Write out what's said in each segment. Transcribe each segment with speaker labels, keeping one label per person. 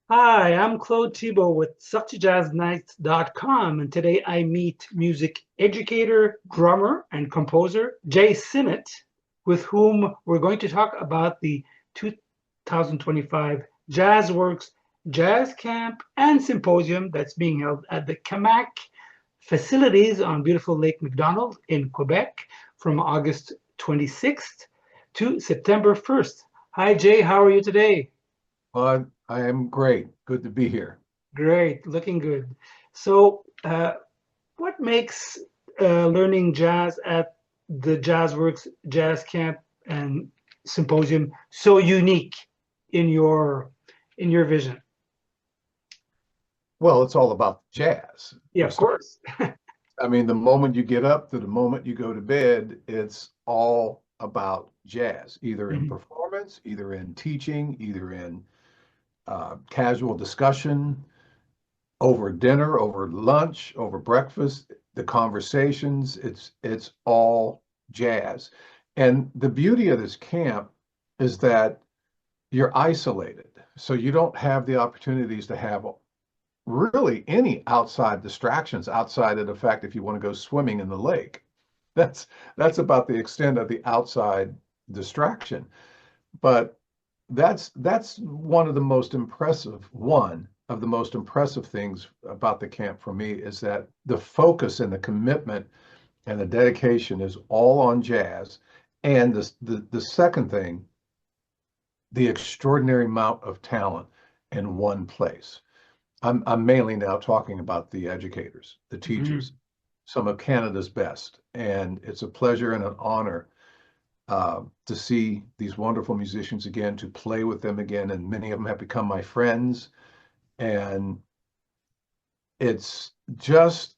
Speaker 1: Hi, I'm Claude Thibault with SuckyJazzNights.com, and today I meet music educator, drummer, and composer Jae Sinnett, with whom we're going to talk about the 2025 JazzWorks Jazz Camp and Symposium that's being held at the Cammac facilities on beautiful Lake McDonald in Quebec from August 26th to September 1st. Hi, Jay, how are you today?
Speaker 2: I am great. Good to be here.
Speaker 1: Great, looking good. So, what makes learning jazz at the JazzWorks Jazz Camp and Symposium so unique in your vision?
Speaker 2: Well, it's all about jazz
Speaker 1: Yeah,
Speaker 2: for
Speaker 1: of
Speaker 2: starters.
Speaker 1: course.
Speaker 2: I mean, the moment you get up to the moment you go to bed, it's all about jazz, either in
Speaker 1: Mhm.
Speaker 2: performance, either in teaching, either in casual discussion, over dinner, over lunch, over breakfast, the conversations. It's all jazz. And the beauty of this camp is that you're isolated. So you don't have the opportunities to have really any outside distractions outside of the fact if you want to go swimming in the lake. That's that's about the extent of the outside distraction. But that's one of the most impressive things about the camp for me is that the focus and the commitment and the dedication is all on jazz. And the second thing, the extraordinary amount of talent in one place. I'm mainly now talking about the educators, the teachers,
Speaker 1: Mhm.
Speaker 2: some of Canada's best. And it's a pleasure and an honor to see these wonderful musicians again, to play with them again. And many of them have become my friends. And it's just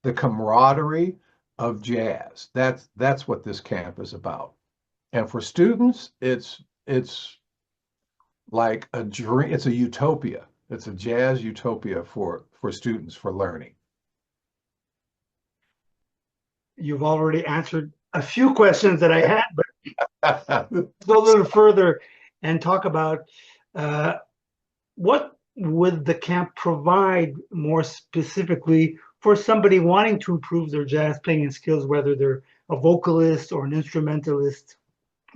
Speaker 2: the camaraderie of jazz. That's what this camp is about. And for students, it's like a dream. It's a utopia. It's a jazz utopia for students for learning.
Speaker 1: You've already answered a few questions that I had, but go a little further and talk about uh, what would the camp provide more specifically for somebody wanting to improve their jazz playing skills, whether they're a vocalist or an instrumentalist?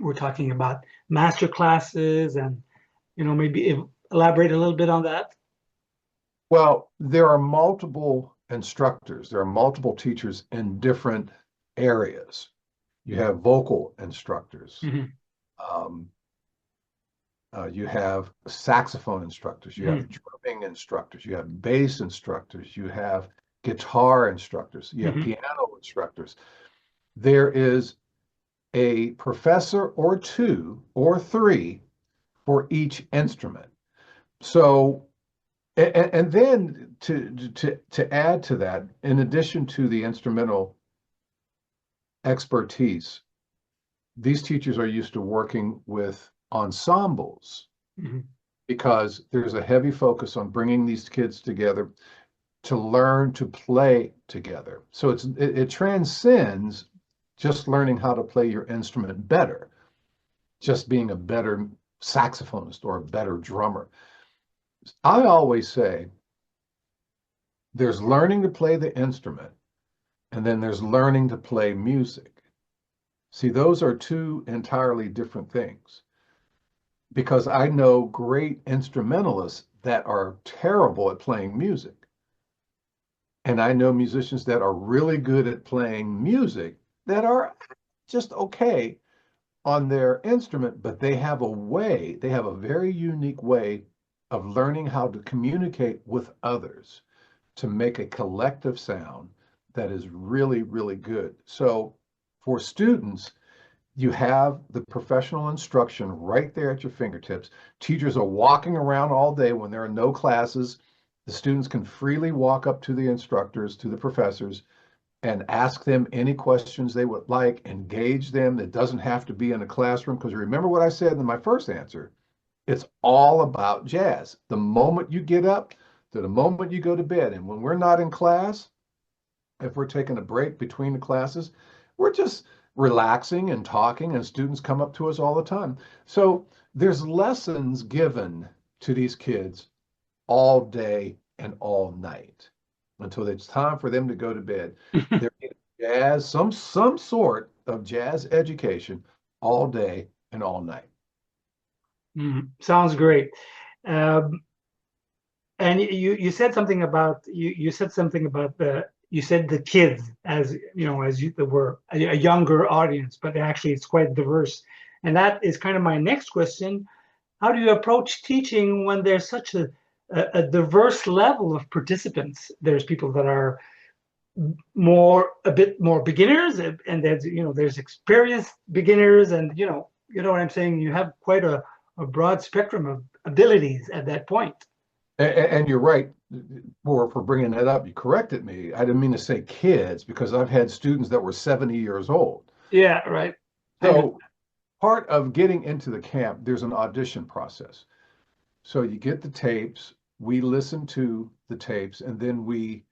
Speaker 1: We're talking about master classes and, maybe elaborate a little bit on that.
Speaker 2: Well, there are multiple instructors, there are multiple teachers in different areas. You have vocal instructors,
Speaker 1: Mhm,
Speaker 2: um, you have saxophone instructors, you have
Speaker 1: mhm,
Speaker 2: drumming instructors, you have bass instructors, you have guitar instructors, you have
Speaker 1: mhm.
Speaker 2: piano instructors. There is a professor or two or three for each instrument. So, and then to add to that, in addition to the instrumental expertise, these teachers are used to working with ensembles
Speaker 1: Mhm.
Speaker 2: because there's a heavy focus on bringing these kids together to learn to play together. So it transcends just learning how to play your instrument better, just being a better saxophonist or a better drummer. I always say there's learning to play the instrument, and then there's learning to play music. See, those are two entirely different things because I know great instrumentalists that are terrible at playing music. And I know musicians that are really good at playing music that are just okay on their instrument, but they have a very unique way of learning how to communicate with others to make a collective sound that is really, really good. So for students, you have the professional instruction right there at your fingertips. Teachers are walking around all day when there are no classes. The students can freely walk up to the instructors, to the professors, and ask them any questions they would like, engage them. It doesn't have to be in a classroom because remember what I said in my first answer. It's all about jazz. The moment you get up to the moment you go to bed. And when we're not in class, if we're taking a break between the classes, we're just relaxing and talking, and students come up to us all the time. So there's lessons given to these kids all day and all night until it's time for them to go to bed. They're getting jazz, some sort of jazz education all day and all night.
Speaker 1: Sounds great. Um, and you said something about you said something about you said the kids as you know as you were a younger audience, but actually it's quite diverse. And that is kind of my next question. How do you approach teaching when there's such a diverse level of participants? There's people that are a bit more beginners, and there's experienced beginners, and you know what I'm saying. You have quite a broad spectrum of abilities at that point.
Speaker 2: And you're right for bringing that up. You corrected me. I didn't mean to say kids because I've had students that were 70 years old.
Speaker 1: Yeah, right.
Speaker 2: So part of getting into the camp, there's an audition process. So you get the tapes, we listen to the tapes, and then we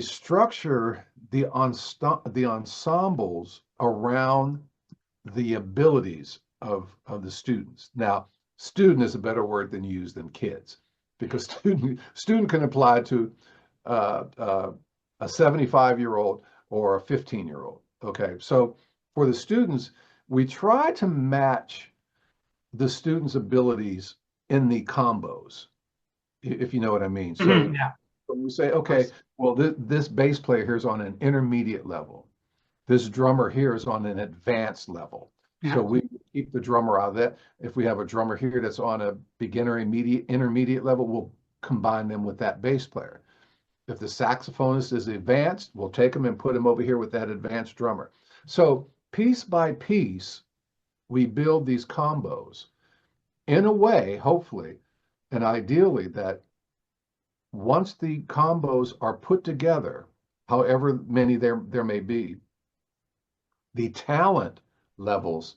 Speaker 2: structure the ensembles around the abilities of the students. Now, student is a better word than kids, because student can apply to a 75-year-old or a 15-year-old. Okay, so for the students, we try to match the students' abilities in the combos, if you know what I mean. So
Speaker 1: Yeah.
Speaker 2: when we say, okay, well, this bass player here is on an intermediate level. This drummer here is on an advanced level.
Speaker 1: Yeah.
Speaker 2: So we keep the drummer out of that. If we have a drummer here that's on a beginner, intermediate level, we'll combine them with that bass player. If the saxophonist is advanced, we'll take him and put him over here with that advanced drummer. So piece by piece, we build these combos in a way, hopefully, and ideally, that once the combos are put together, however many there may be, the talent levels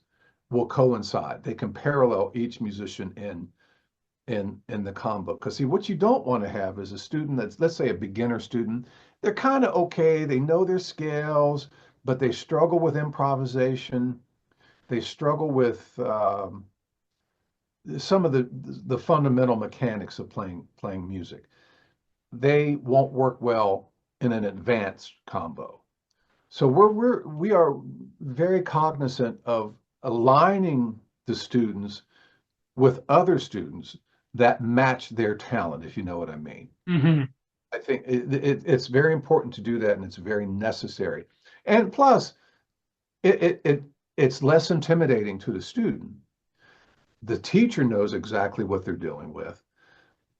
Speaker 2: will coincide. They can parallel each musician in the combo. Because see, what you don't want to have is a student that's, let's say, a beginner student. They're kind of okay. They know their scales, but they struggle with improvisation. They struggle with some of the fundamental mechanics of playing music. They won't work well in an advanced combo. So we are very cognizant of aligning the students with other students that match their talent, if you know what I mean.
Speaker 1: Mm-hmm.
Speaker 2: I think it's very important to do that, and it's very necessary. And plus, it's less intimidating to the student. The teacher knows exactly what they're dealing with.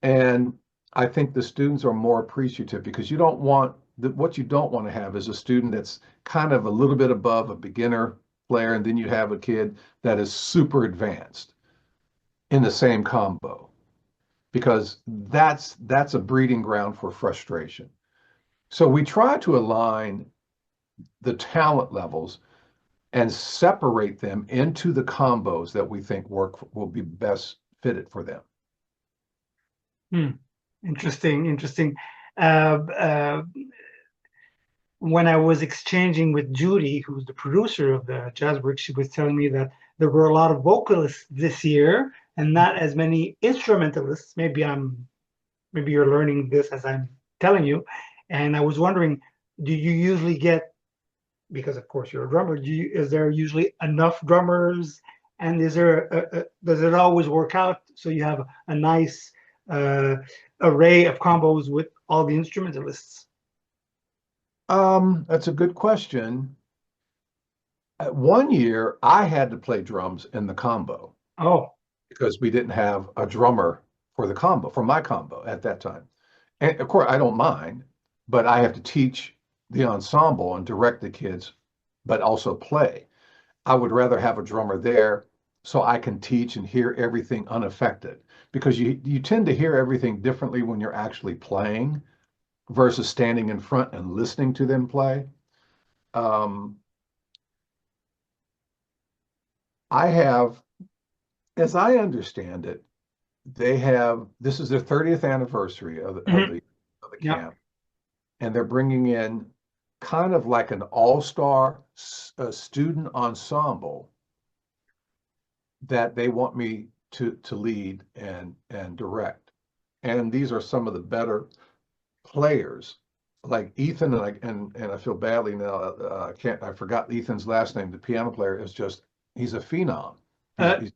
Speaker 2: And I think the students are more appreciative, because what you don't want to have is a student that's kind of a little bit above a beginner player, and then you have a kid that is super advanced in the same combo, because that's a breeding ground for frustration. So we try to align the talent levels and separate them into the combos that we think will be best fitted for them.
Speaker 1: Interesting. Uh, uh, when I was exchanging with Judy, who's the producer of the JazzWorks, she was telling me that there were a lot of vocalists this year and not as many instrumentalists. Maybe you're learning this as I'm telling you. And I was wondering, do you usually get, because of course you're a drummer, is there usually enough drummers? And does it always work out so you have a nice array of combos with all the instrumentalists?
Speaker 2: That's a good question. One year, I had to play drums in the combo.
Speaker 1: Oh,
Speaker 2: because we didn't have a drummer for my combo at that time. And of course, I don't mind, but I have to teach the ensemble and direct the kids, but also play. I would rather have a drummer there so I can teach and hear everything unaffected, because you tend to hear everything differently when you're actually playing versus standing in front and listening to them play. I have, as I understand it, this is their 30th anniversary of the camp, and they're bringing in kind of like an all-star student ensemble that they want me to lead and direct. And these are some of the better players, like Ethan, and I feel badly now. I forgot Ethan's last name. The piano player is just, he's a phenom.
Speaker 1: Uh,
Speaker 2: He's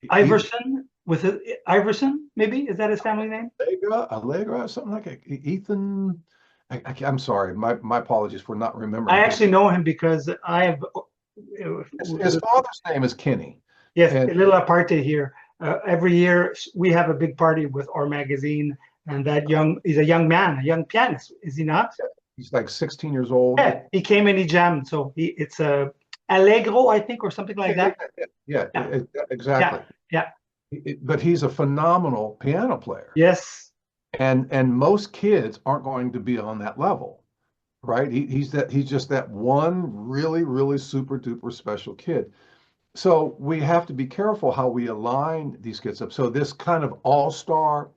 Speaker 2: Ethan
Speaker 1: Iverson Iverson, maybe is that his family name?
Speaker 2: Allegra, something like that. Ethan. I'm sorry. My apologies for not
Speaker 1: I
Speaker 2: remembering his.
Speaker 1: actually know him because I have.
Speaker 2: His father's name is Kenny.
Speaker 1: Yes,
Speaker 2: And
Speaker 1: a little apartheid here. Every year we have a big party with our magazine, and he's a young man, a young pianist, is he not?
Speaker 2: he's like 16 years old.
Speaker 1: Yeah, he came and he jammed. So it's a Allegro, I think, or something like that.
Speaker 2: Yeah,
Speaker 1: Yeah,
Speaker 2: exactly.
Speaker 1: yeah, yeah.
Speaker 2: But he's a phenomenal piano player.
Speaker 1: Yes.
Speaker 2: And most kids aren't going to be on that level, right? He's just that one really, really super duper special kid. So we have to be careful how we align these kids up. So this kind of all-star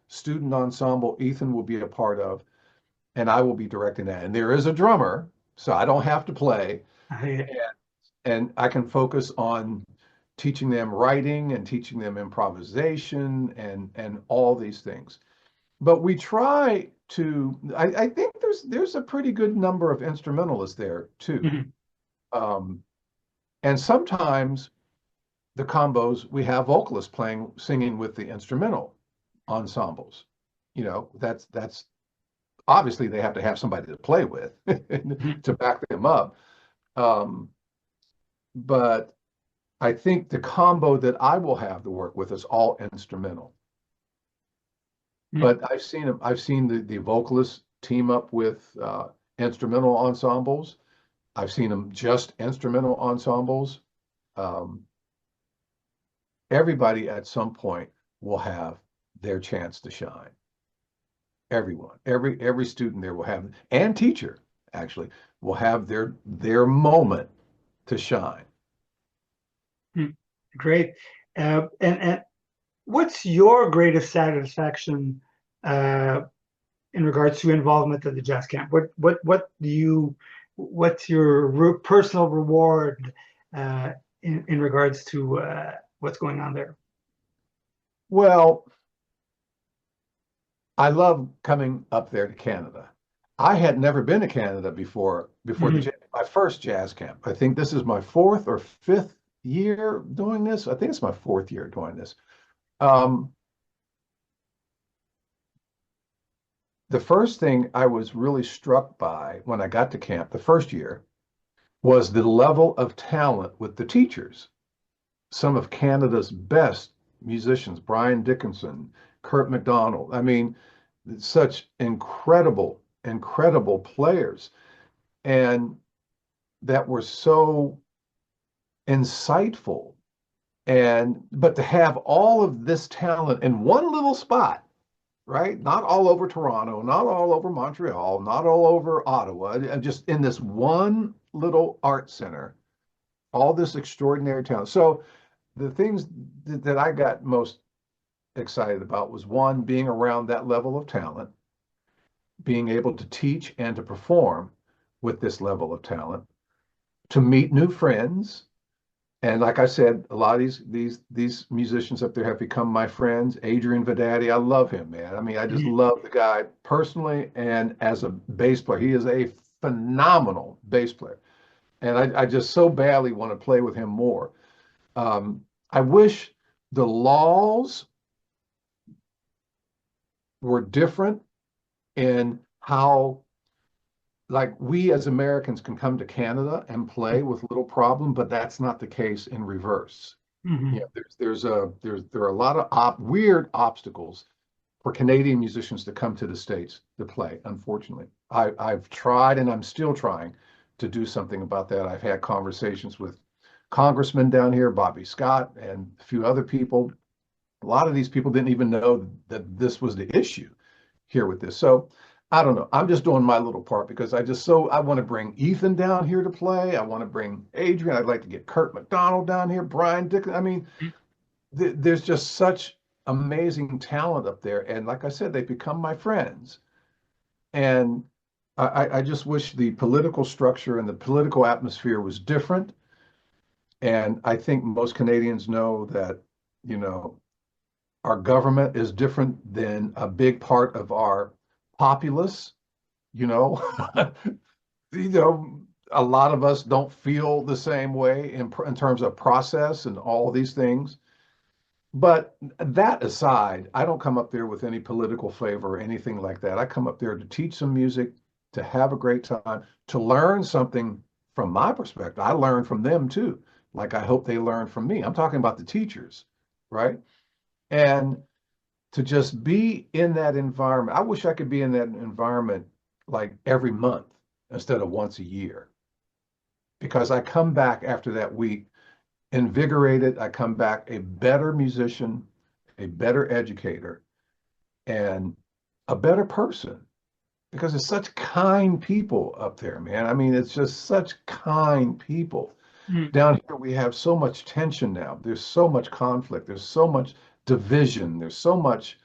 Speaker 2: student ensemble, Ethan will be a part of, and I will be directing that. And there is a drummer, so I don't have to play, and I can focus on teaching them writing and teaching them improvisation and all these things. But we try to, I think there's a pretty good number of instrumentalists there too.
Speaker 1: Mhm.
Speaker 2: And sometimes the combos, we have vocalists singing with the instrumental ensembles. That's obviously they have to have somebody to play with
Speaker 1: Mhm.
Speaker 2: to back them up. But I think the combo that I will have to work with is all instrumental. But I've seen the vocalists team up with instrumental ensembles. I've seen them just instrumental ensembles. Everybody at some point will have their chance to shine. Everyone, every student there will have, and teacher actually will have their moment to shine.
Speaker 1: Great. And what's your greatest satisfaction uh, in regards to involvement at the jazz camp? What's your personal reward in regards to what's going on there?
Speaker 2: Well, I love coming up there to Canada. I had never been to Canada before
Speaker 1: Mhm.
Speaker 2: my first jazz camp. I think this is my fourth or fifth year doing this. I think it's my fourth year doing this. Um, the first thing I was really struck by when I got to camp the first year was the level of talent with the teachers. Some of Canada's best musicians, Brian Dickinson, Kurt McDonald. I mean, such incredible, incredible players, and that were so insightful. But to have all of this talent in one little spot, right? Not all over Toronto, not all over Montreal, not all over Ottawa, just in this one little art center, all this extraordinary talent. So the things that I got most excited about was one, being around that level of talent, being able to teach and to perform with this level of talent, to meet new friends. And like I said, a lot of these musicians up there have become my friends. Adrian Vedatti, I love him, man. I mean, I just
Speaker 1: Mhm.
Speaker 2: love the guy personally and as a bass player. He is a phenomenal bass player. And I just so badly want to play with him more. I wish the laws were different in how, like, we as Americans can come to Canada and play with little problem, but that's not the case in reverse.
Speaker 1: Mhm.
Speaker 2: There are a lot of weird obstacles for Canadian musicians to come to the States to play. Unfortunately, I've tried and I'm still trying to do something about that. I've had conversations with congressmen down here, Bobby Scott, and a few other people. A lot of these people didn't even know that this was the issue here with this. So I don't know. I'm just doing my little part because I want to bring Ethan down here to play. I want to bring Adrian. I'd like to get Kurt McDonald down here, Brian Dick. I mean, there's just such amazing talent up there. And like I said, they've become my friends. And I just wish the political structure and the political atmosphere was different. And I think most Canadians know that, you know, our government is different than a big part of our populace, you know. You know, a lot of us don't feel the same way in terms of process and all these things. But that aside, I don't come up there with any political flavor or anything like that. I come up there to teach some music, to have a great time, to learn something from my perspective. I learn from them too, like I hope they learn from me. I'm talking about the teachers, right? And to just be in that environment. I wish I could be in that environment like every month instead of once a year, because I come back after that week invigorated. I come back a better musician, a better educator, and a better person, because it's such kind people up there, man. I mean, it's just such kind people.
Speaker 1: Mm.
Speaker 2: Down here, we have so much tension now. There's so much conflict. There's so much division. There's so much.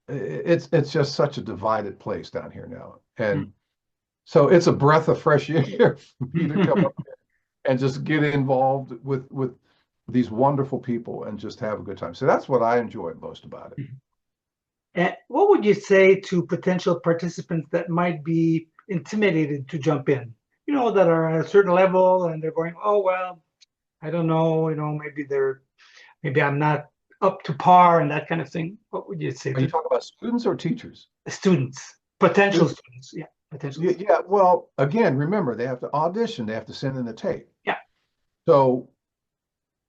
Speaker 2: It's just such a divided place down here now, and so it's a breath of fresh air for me to come up and just get involved with these wonderful people and just have a good time. So that's what I enjoy most about it.
Speaker 1: And what would you say to potential participants that might be intimidated to jump in? You know, that are at a certain level and they're going, oh well, I don't know, you know, maybe I'm not up to par and that kind of thing. What would you say
Speaker 2: Are
Speaker 1: to
Speaker 2: you talking about students or teachers?
Speaker 1: students, potential students? Yeah, potential.
Speaker 2: Yeah. Well, again, remember they have to audition. They have to send in the tape.
Speaker 1: Yeah.
Speaker 2: So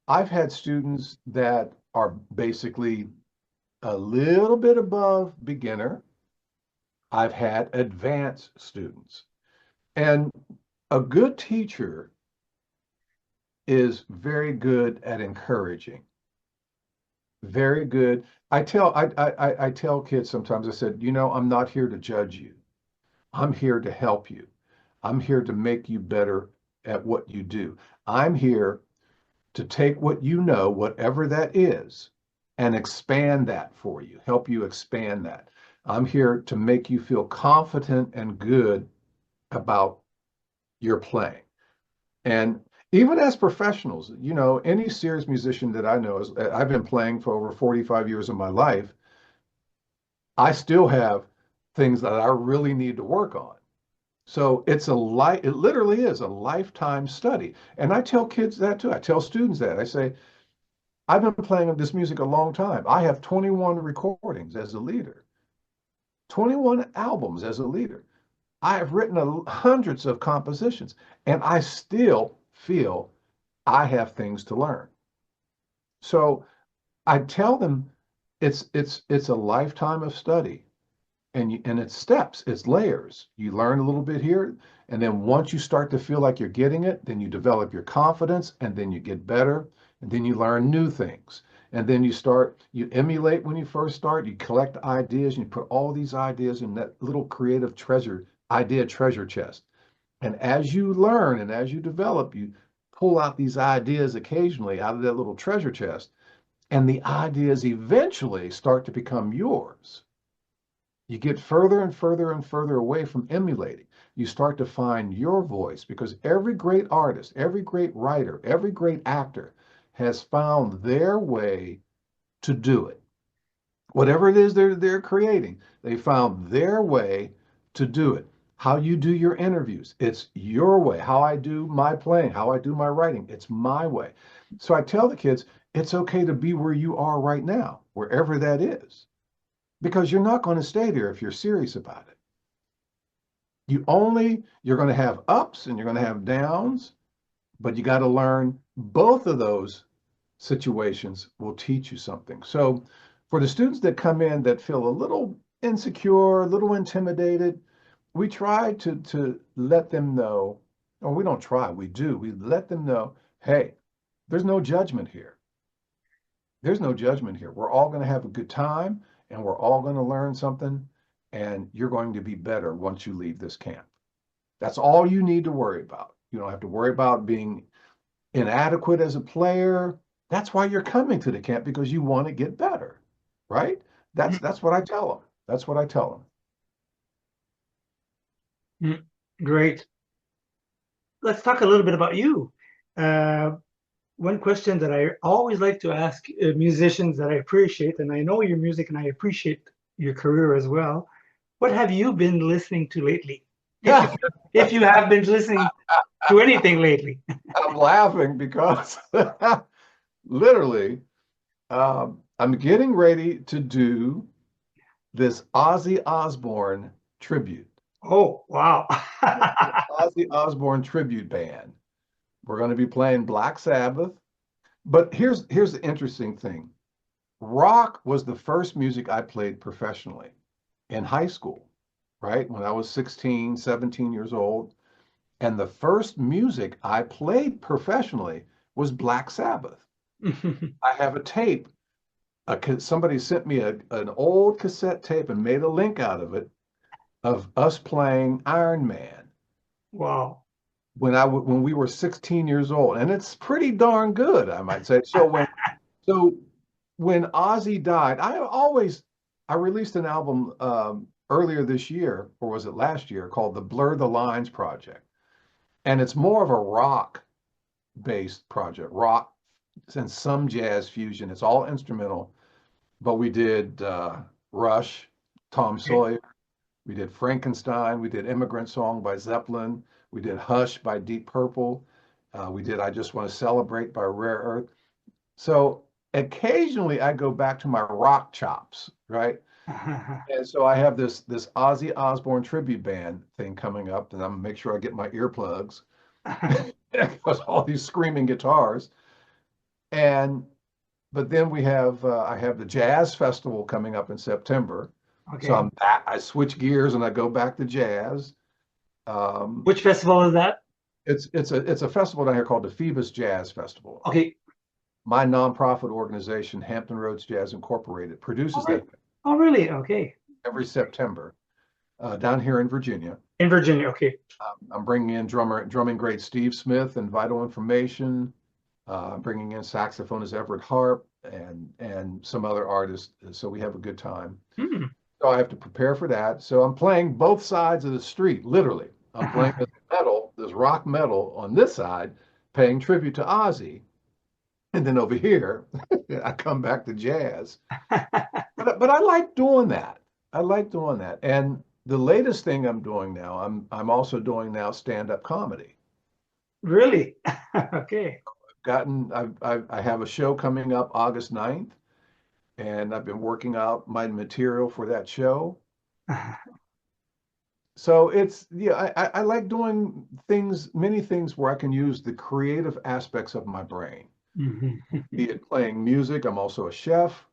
Speaker 2: I've had students that are basically a little bit above beginner. I've had advanced students. And a good teacher is very good at encouraging. Very good. I tell kids sometimes, I said, you know, I'm not here to judge you. I'm here to help you. I'm here to make you better at what you do. I'm here to take what you know, whatever that is, and expand that for you, help you expand that. I'm here to make you feel confident and good about your playing. And even as professionals, you know, any serious musician that I know, I've been playing for over 45 years of my life, I still have things that I really need to work on. So it literally is a lifetime study. And I tell kids that too. I tell students that. I say, I've been playing this music a long time. I have 21 recordings as a leader, 21 albums as a leader. I have written hundreds of compositions, and I still feel I have things to learn. So I tell them it's a lifetime of study. And it's steps, it's layers. You learn a little bit here, and then once you start to feel like you're getting it, then you develop your confidence, and then you get better, and then you learn new things. And then you emulate when you first start, you collect ideas, and you put all these ideas in that little creative idea treasure chest. And as you learn and as you develop, you pull out these ideas occasionally out of that little treasure chest, and the ideas eventually start to become yours. You get further and further and further away from emulating. You start to find your voice, because every great artist, every great writer, every great actor has found their way to do it. Whatever it is they're creating, they found their way to do it. How you do your interviews, it's your way. How I do my playing, how I do my writing, it's my way. So I tell the kids, it's okay to be where you are right now, wherever that is, because you're not going to stay there if you're serious about it. You're going to have ups and you're going to have downs, but you got to learn both of those situations will teach you something. So for the students that come in that feel a little insecure, a little intimidated, we try to let them know, or we don't try, we do. We let them know, hey, there's no judgment here. There's no judgment here. We're all going to have a good time, and we're all going to learn something, and you're going to be better once you leave this camp. That's all you need to worry about. You don't have to worry about being inadequate as a player. That's why you're coming to the camp, because you want to get better, right? That's what I tell them. That's what I tell
Speaker 1: Great. Let's talk a little bit about you. one question that I always like to ask musicians that I appreciate, and I know your music and I appreciate your career as well. What have you been listening to lately? If you have been listening to anything lately.
Speaker 2: I'm laughing because literally, I'm getting ready to do this Ozzy Osbourne tribute.
Speaker 1: Oh, wow.
Speaker 2: Ozzy Osbourne tribute band. We're going to be playing Black Sabbath. But here's the interesting thing. Rock was the first music I played professionally in high school, right? When I was 16, 17 years old. And the first music I played professionally was Black Sabbath. I have a tape. Somebody sent me an old cassette tape and made a link out of it of us playing Iron Man
Speaker 1: Wow.
Speaker 2: when we were 16 years old, and it's pretty darn good, I might say. So when Ozzy died, I released an album earlier this year, or was it last year, called the Blur the Lines Project, and it's more of a rock based project, rock and some jazz fusion. It's all instrumental, but we did Rush, Tom
Speaker 1: Okay.
Speaker 2: Sawyer, we did Frankenstein, we did Immigrant Song by Zeppelin, we did Hush by Deep Purple, we did I Just Want to Celebrate by Rare Earth. So occasionally I go back to my rock chops, right? And so I have this Ozzy Osbourne tribute band thing coming up, and I'm gonna make sure I get my earplugs because all these screaming guitars. And but then I have the jazz festival coming up in September. So
Speaker 1: Okay.
Speaker 2: I switch gears and I go back to jazz. Um,
Speaker 1: Which festival is that?
Speaker 2: it's a festival down here called the Phoebus Jazz Festival.
Speaker 1: Okay.
Speaker 2: My nonprofit organization, Hampton Roads Jazz Incorporated,
Speaker 1: Oh,
Speaker 2: produces
Speaker 1: really?
Speaker 2: that
Speaker 1: Oh, really? Okay.
Speaker 2: every September down here in Virginia.
Speaker 1: In Virginia. Okay.
Speaker 2: I'm bringing in drumming great Steve Smith and Vital Information. I'm bringing in saxophonist Everett Harp and some other artists. So we have a good time.
Speaker 1: Hmm.
Speaker 2: So I have to prepare for that. So I'm playing both sides of the street, literally. I'm playing this metal, this rock metal on this side, paying tribute to Ozzy. And then over here, I come back to jazz. But I like doing that. I like doing that. And the latest thing I'm doing now, I'm also doing now stand-up comedy.
Speaker 1: Really? Okay.
Speaker 2: I have a show coming up August 9th, and I've been working out my material for that show. So yeah, I like doing many things where I can use the creative aspects of my brain,
Speaker 1: Mhm.
Speaker 2: be it playing music. I'm also a chef.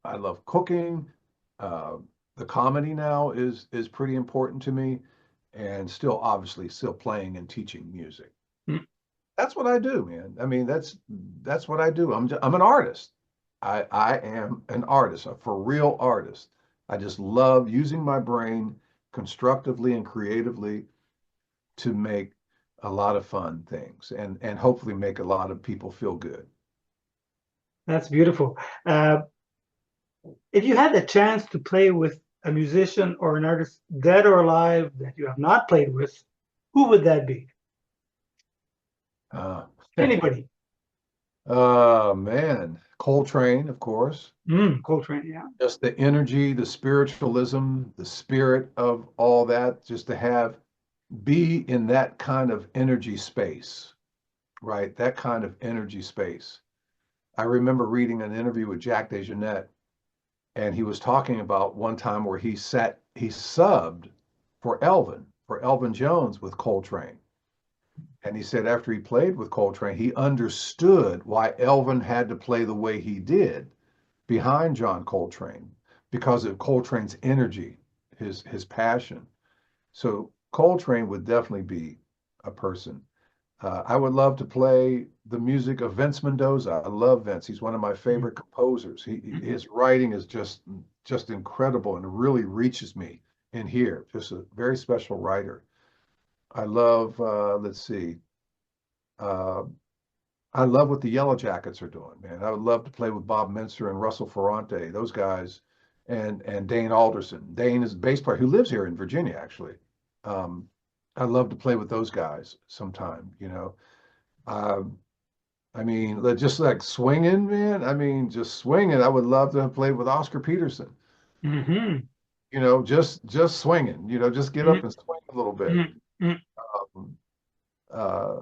Speaker 2: I love cooking. Uh, the comedy now is pretty important to me, and still obviously still playing and teaching music. That's what I do, man. I mean, that's what I do. I'm an artist. I am an artist, a for real artist. I just love using my brain constructively and creatively to make a lot of fun things and hopefully make a lot of people feel good.
Speaker 1: That's beautiful. Uh, if you had the chance to play with a musician or an artist, dead or alive, that you have not played with, who would that be?
Speaker 2: Uh,
Speaker 1: Anybody.
Speaker 2: oh man, Coltrane, of course.
Speaker 1: Coltrane, yeah.
Speaker 2: Just the energy, the spiritualism, the spirit of all that, just to be in that kind of energy space, right? That kind of energy space. I remember reading an interview with Jack DeJohnette, and he was talking about one time where he subbed for Elvin Jones with Coltrane. And he said after he played with Coltrane, he understood why Elvin had to play the way he did behind John Coltrane because of Coltrane's energy, his passion. So Coltrane would definitely be a person. I would love to play the music of Vince Mendoza. I love Vince. He's one of my favorite composers. His writing is just incredible and really reaches me in here. Just a very special writer. I love, let's see, uh, I love what the Yellow Jackets are doing, man. I would love to play with Bob Minster and Russell Ferrante, those guys, and Dane Alderson. Dane is a bass player who lives here in Virginia, actually. Um, I love to play with those guys sometime, you know. Um, I mean, just like swinging, man. I mean, just swinging. I would love to have played with Oscar Peterson.
Speaker 1: Mm-hmm.
Speaker 2: Just swinging. Just get up and swing a little bit.
Speaker 1: Mm-hmm.
Speaker 2: Um, uh,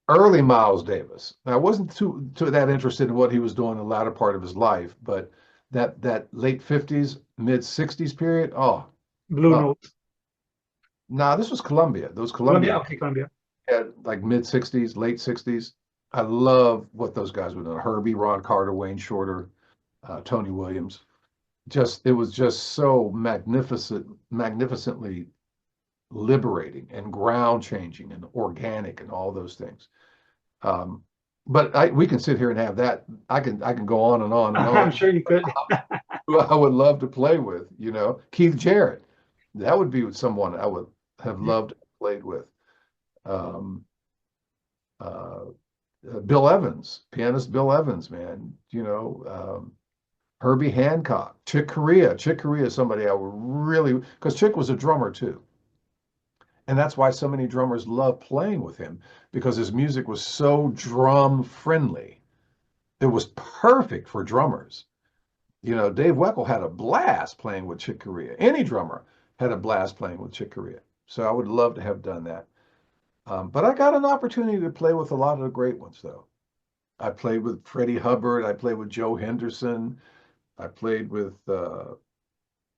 Speaker 2: Early Miles Davis. Now, I wasn't too that interested in what he was doing in the latter part of his life, but that late 50s, mid 60s period. Oh,
Speaker 1: Blue
Speaker 2: oh.
Speaker 1: Note.
Speaker 2: Nah, this was Columbia. Those
Speaker 1: Columbia.
Speaker 2: Columbia
Speaker 1: Okay, Columbia.
Speaker 2: had like mid 60s, late 60s. I love what those guys were doing. Herbie, Ron Carter, Wayne Shorter, Tony Williams. It was just so magnificently liberating and ground changing and organic and all those things. But we can sit here and have that. I can go on and on and
Speaker 1: I'm
Speaker 2: on.
Speaker 1: sure you could.
Speaker 2: Who I would love to play with, Keith Jarrett. That would be someone I would have loved to play with. Um, uh, Bill Evans, pianist Bill Evans, man. Herbie Hancock, Chick Corea. Chick Corea is somebody I would really, because Chick was a drummer too. And that's why so many drummers love playing with him, because his music was so drum friendly. It was perfect for drummers. Dave Weckl had a blast playing with Chick Corea. Any drummer had a blast playing with Chick Corea. So I would love to have done that. But I got an opportunity to play with a lot of the great ones, though. I played with Freddie Hubbard. I played with Joe Henderson. I played with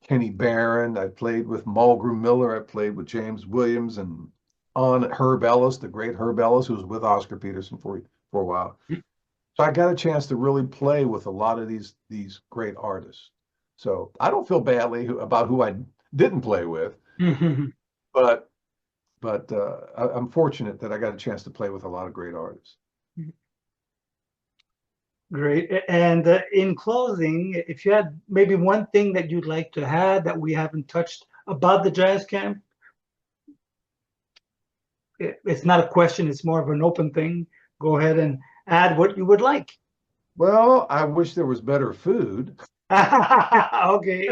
Speaker 2: Kenny Barron. I played with Mulgrew Miller. I played with James Williams and on Herb Ellis, the great Herb Ellis, who was with Oscar Peterson for a while. So I got a chance to really play with a lot of these great artists. So I don't feel badly about who I didn't play with, but I'm fortunate that I got a chance to play with a lot of great artists.
Speaker 1: Great. And in closing, if you had maybe one thing that you'd like to add that we haven't touched about the JazzCamp, it's not a question, it's more of an open thing. Go ahead and add what you would like.
Speaker 2: Well, I wish there was better food.
Speaker 1: Okay.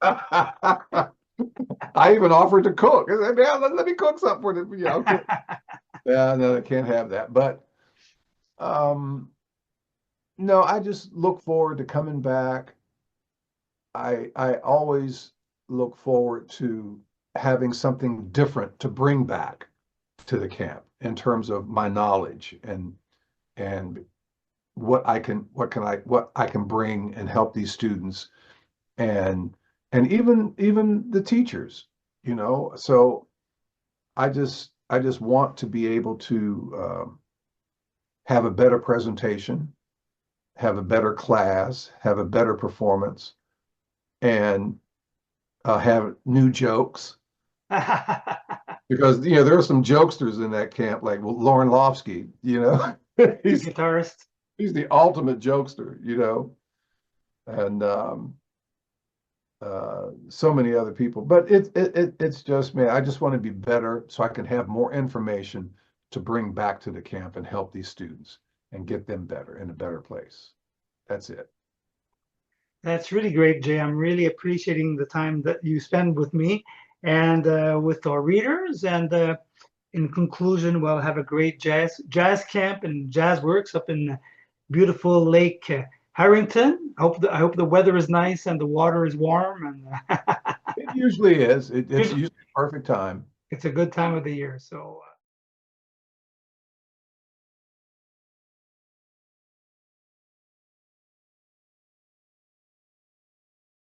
Speaker 2: I even offered to cook. I said, man, let me cook something for them. Yeah, okay. Yeah, no, I can't have that. But no, I just look forward to coming back. I always look forward to having something different to bring back to the camp in terms of my knowledge and what I can bring and help these students and even the teachers, So I just want to be able to have a better presentation, have a better class, have a better performance, and have new jokes. Because there are some jokesters in that camp, like Lauren Lofsky. He's
Speaker 1: guitarist.
Speaker 2: He's the ultimate jokester, and so many other people. But it's just, man, I just want to be better so I can have more information to bring back to the camp and help these students and get them better in a better place. That's it.
Speaker 1: That's really great, Jay. I'm really appreciating the time that you spend with me and with our readers. And in conclusion, we'll have a great jazz camp and JazzWorks up in beautiful Lake Harrington. I hope the weather is nice and the water is warm. And
Speaker 2: it usually is. It's usually a perfect time.
Speaker 1: It's a good time of the year. So.